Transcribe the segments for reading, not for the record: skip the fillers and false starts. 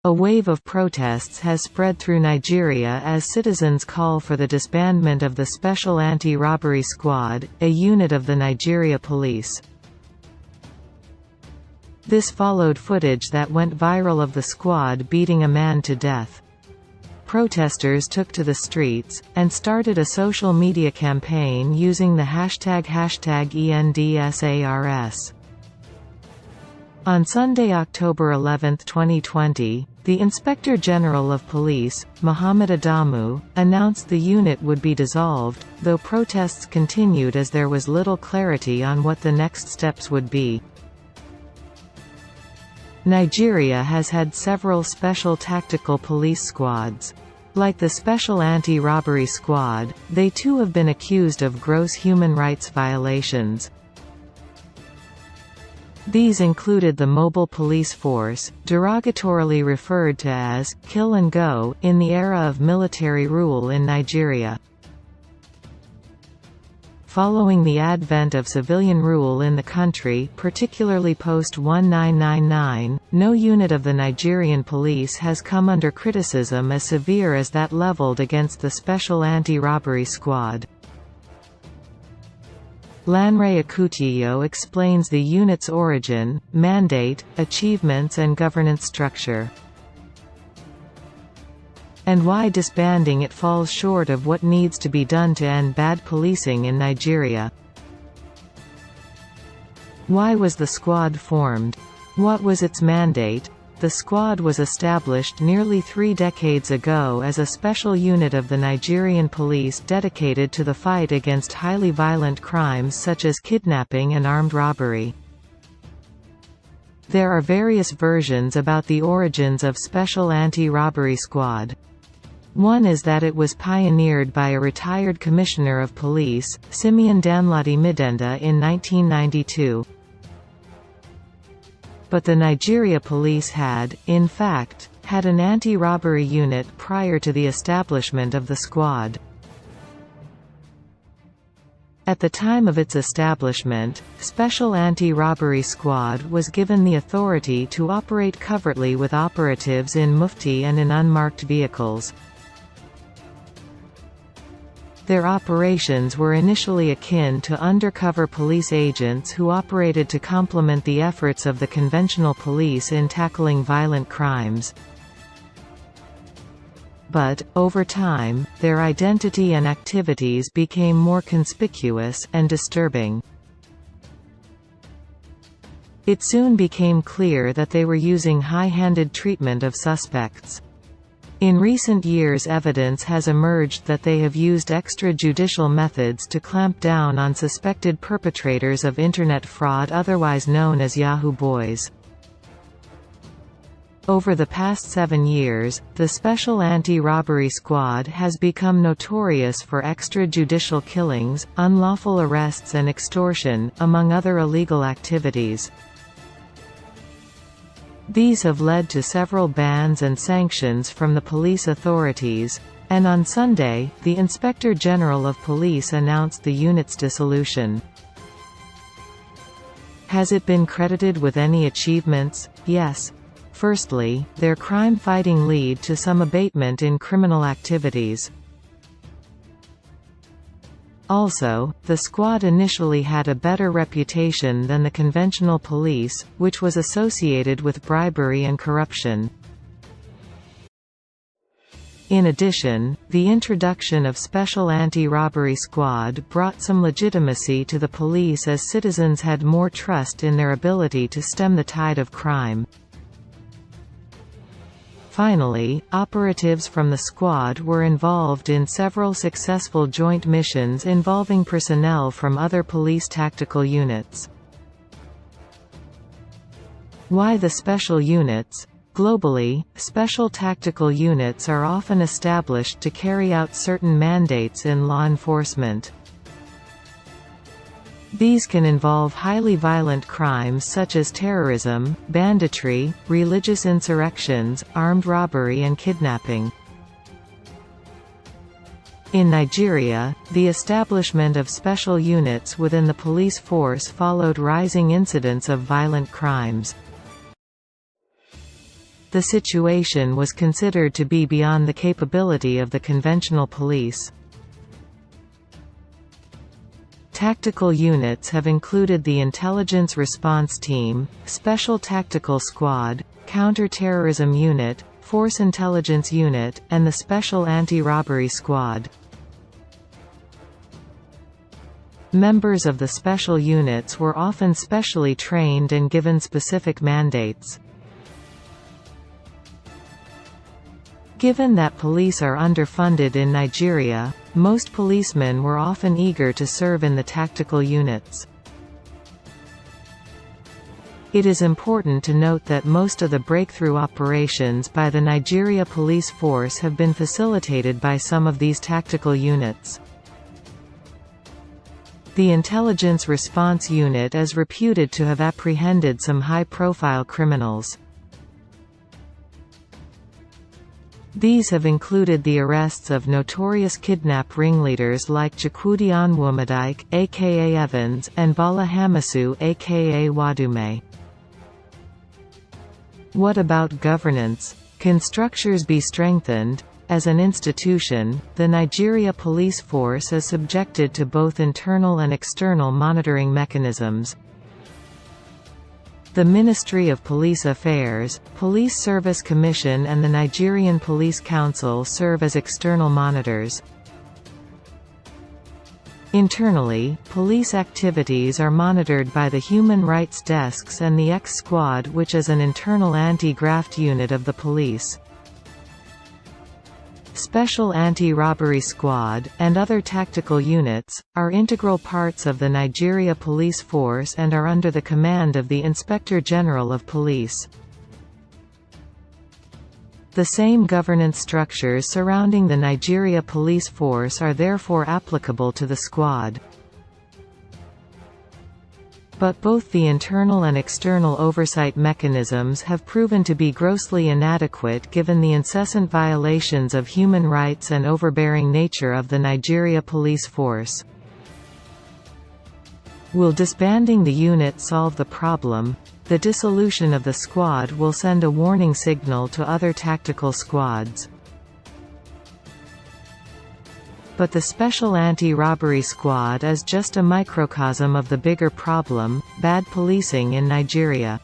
A wave of protests has spread through Nigeria as citizens call for the disbandment of the Special Anti-Robbery Squad, a unit of the Nigeria police. This followed footage that went viral of the squad beating a man to death. Protesters took to the streets, and started a social media campaign using the hashtag #ENDSARS. On Sunday, October 11, 2020, the Inspector General of Police, Mohammed Adamu, announced the unit would be dissolved, though protests continued as there was little clarity on what the next steps would be. Nigeria has had several special tactical police squads. Like the Special Anti-Robbery Squad, they too have been accused of gross human rights violations. These included the Mobile Police Force, derogatorily referred to as «kill and go» in the era of military rule in Nigeria. Following the advent of civilian rule in the country, particularly post-1999, no unit of the Nigerian police has come under criticism as severe as that leveled against the Special Anti-Robbery Squad. Lanre Akutiyo explains the unit's origin, mandate, achievements and governance structure, and why disbanding it falls short of what needs to be done to end bad policing in Nigeria. Why was the squad formed? What was its mandate? The squad was established nearly 3 decades ago as a special unit of the Nigerian police dedicated to the fight against highly violent crimes such as kidnapping and armed robbery. There are various versions about the origins of Special Anti-Robbery Squad. One is that it was pioneered by a retired commissioner of police, Simeon Danladi Midenda in 1992. But the Nigeria police had, in fact, had an anti-robbery unit prior to the establishment of the squad. At the time of its establishment, Special Anti-Robbery Squad was given the authority to operate covertly with operatives in mufti and in unmarked vehicles. Their operations were initially akin to undercover police agents who operated to complement the efforts of the conventional police in tackling violent crimes. But, over time, their identity and activities became more conspicuous and disturbing. It soon became clear that they were using high-handed treatment of suspects. In recent years, evidence has emerged that they have used extrajudicial methods to clamp down on suspected perpetrators of Internet fraud, otherwise known as Yahoo Boys. Over the past 7 years, the Special Anti-Robbery Squad has become notorious for extrajudicial killings, unlawful arrests and extortion, among other illegal activities. These have led to several bans and sanctions from the police authorities, and on Sunday, the Inspector General of Police announced the unit's dissolution. Has it been credited with any achievements? Yes. Firstly, their crime-fighting led to some abatement in criminal activities. Also, the squad initially had a better reputation than the conventional police, which was associated with bribery and corruption. In addition, the introduction of Special Anti-Robbery Squad brought some legitimacy to the police as citizens had more trust in their ability to stem the tide of crime. Finally, operatives from the squad were involved in several successful joint missions involving personnel from other police tactical units. Why the special units? Globally, special tactical units are often established to carry out certain mandates in law enforcement. These can involve highly violent crimes such as terrorism, banditry, religious insurrections, armed robbery and kidnapping. In Nigeria, the establishment of special units within the police force followed rising incidents of violent crimes. the situation was considered to be beyond the capability of the conventional police. Tactical units have included the Intelligence Response Team, Special Tactical Squad, Counter-Terrorism Unit, Force Intelligence Unit, and the Special Anti-Robbery Squad. Members of the special units were often specially trained and given specific mandates. Given that police are underfunded in Nigeria, most policemen were often eager to serve in the tactical units. It is important to note that most of the breakthrough operations by the Nigeria Police Force have been facilitated by some of these tactical units. The Intelligence Response Unit is reputed to have apprehended some high-profile criminals. These have included the arrests of notorious kidnap ringleaders like Chukwudi Onwumadike, aka Evans, and Bala Hamisu, aka Wadume. What about governance? Can structures be strengthened? As an institution, the Nigeria Police Force is subjected to both internal and external monitoring mechanisms. The Ministry of Police Affairs, Police Service Commission and the Nigerian Police Council serve as external monitors. Internally, police activities are monitored by the Human Rights Desks and the X Squad, which is an internal anti-graft unit of the police. Special Anti-Robbery Squad, and other tactical units, are integral parts of the Nigeria Police Force and are under the command of the Inspector General of Police. The same governance structures surrounding the Nigeria Police Force are therefore applicable to the squad. But both the internal and external oversight mechanisms have proven to be grossly inadequate given the incessant violations of human rights and overbearing nature of the Nigeria Police Force. Will disbanding the unit solve the problem? The dissolution of the squad will send a warning signal to other tactical squads. But the Special Anti-Robbery Squad is just a microcosm of the bigger problem, bad policing in Nigeria.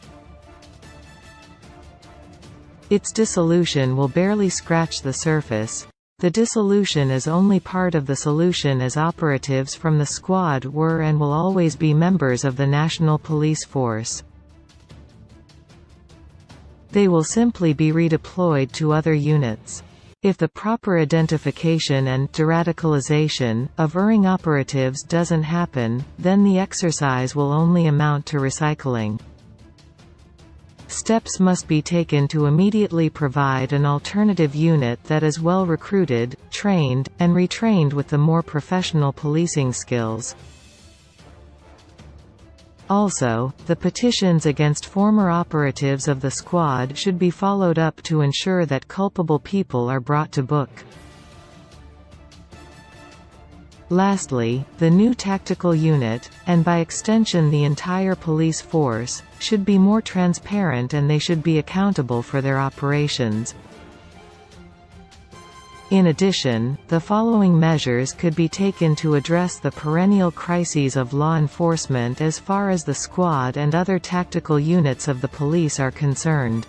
Its dissolution will barely scratch the surface. The dissolution is only part of the solution, as operatives from the squad were and will always be members of the National Police Force. They will simply be redeployed to other units. If the proper identification and de-radicalization of erring operatives doesn't happen, then the exercise will only amount to recycling. Steps must be taken to immediately provide an alternative unit that is well recruited, trained, and retrained with the more professional policing skills. Also, the petitions against former operatives of the squad should be followed up to ensure that culpable people are brought to book. Lastly, the new tactical unit, and by extension the entire police force, should be more transparent and they should be accountable for their operations. In addition, the following measures could be taken to address the perennial crises of law enforcement as far as the squad and other tactical units of the police are concerned.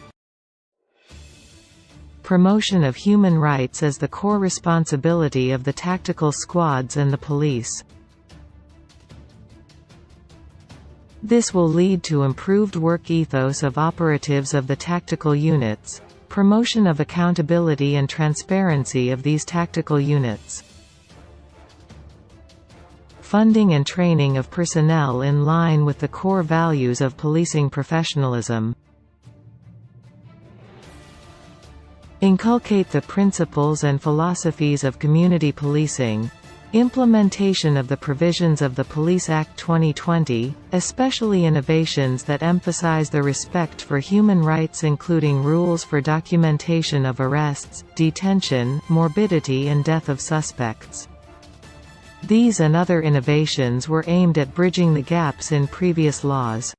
Promotion of human rights as the core responsibility of the tactical squads and the police. This will lead to improved work ethos of operatives of the tactical units. Promotion of accountability and transparency of these tactical units. Funding and training of personnel in line with the core values of policing professionalism. Inculcate the principles and philosophies of community policing. Implementation of the provisions of the Police Act 2020, especially innovations that emphasize the respect for human rights, including rules for documentation of arrests, detention, morbidity and death of suspects. These and other innovations were aimed at bridging the gaps in previous laws.